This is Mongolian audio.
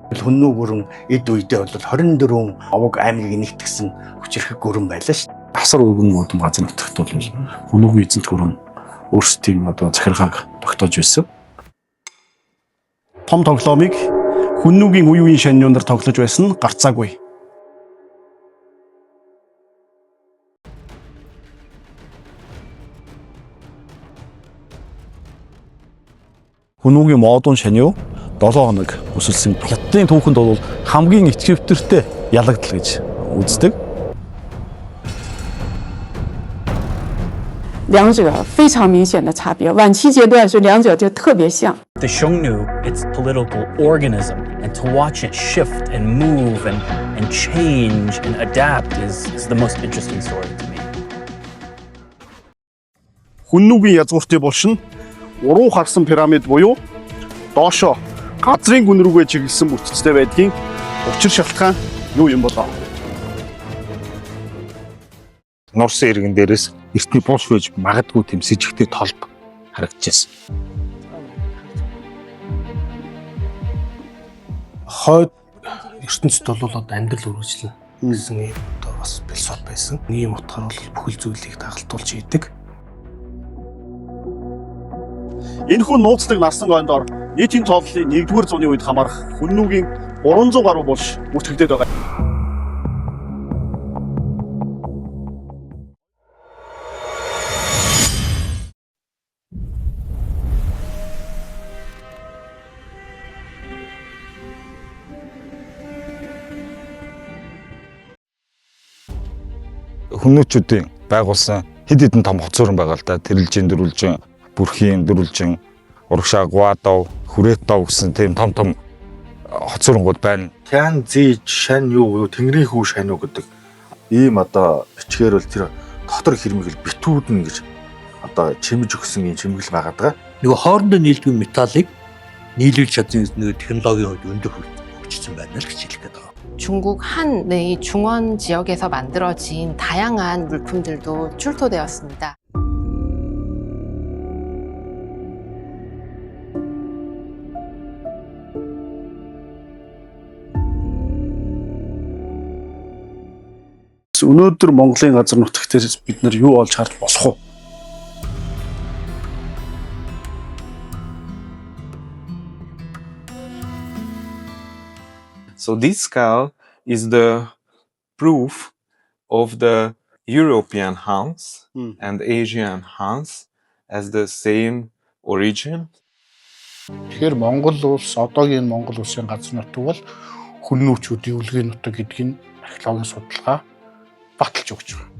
Хүннүү гүрэн эд үедээ бол 24 овог аймгийг нэгтгсэн хүчирхэг гүрэн байлаа шүү. Асар өвгөн модон газар нутагт бол хүнүүгийн эзэнт гүрэн өөрсдийн захиргааг тогтоож байсан. Том тоглоомыг хүннүүгийн үе үеийн шаньнуудар тоглож байсан гарцаагүй. Хүнүүгийн модон шаниу 7 хоног өсөлсөн. Хятадын түүхэнд бол хамгийн ичгэвтэртэй ялагдал гэж үздэг. 两者非常明显的差别，晚期阶段是两者就特别像。 The Xiongnu, its political organism, and to watch it shift and move and change and adapt is the most interesting story to me. Хүннүүгийн язгууртын булшин уруу харсан пирамид буюу доошо газрын гүн рүүгээ чиглэсэн бүтцтэй байдгийн учир шалтгаан юу юм болоо? Нурсан иргэн дээрээс эртний булш байж магадгүй тэм сэжигтэй толб харагдчихсэн. Хойд ертөнцид бол амьдрал үргэлжлэн гэсэн бас философи байсан. Ийм утгаар бол бүхэл зүйлийг дагалдуулж хийдэг. Энэхүү нууцлаг насан гойндор нийтийн тооллын 1-р зууны үед хамаарх хүннүүгийн 300 гаруй булш бүртгэгдээд байгаа. Хүннүүчүүдийн байгуулсан хэд хэдэн том хоцорон байгаа л да. Тэрэлжин, дөрвөлжин, бүрхийн, дөрвөлжин, урагшаа, гуадав, хүрээдав гэсэн тийм том хоцорнгууд байна. Тян зээж шань юу тэнгэрийн хүү шань уу гэдэг ийм бичгээр бол тэр дотор хэрмэгэл битүүднэ гэж чимж өгсөн юм чимгэл байгаа даа. Нөгөө хоорондоо нийлдэг металлыг нийлүүлж чадсан нөгөө технологийн хувьд өндөр хөгжсөн байна л гэж хэлэх гээд байгаа. 중국 한의 중원 지역에서 만들어진 다양한 물품들도 출토되었습니다. Өнөөдөр Монголын газар нутагтээс бид нар юу олж харж болох вэ? So this skull is the proof of the European Huns and Asian Huns as the same origin. Тэгэхээр Монгол улс одоогийн Монгол улсын газар нутаг бол хүннүүчүүдийн үлгийн нутаг гэдгийг археологийн судалгаа баталж өгч байгаа.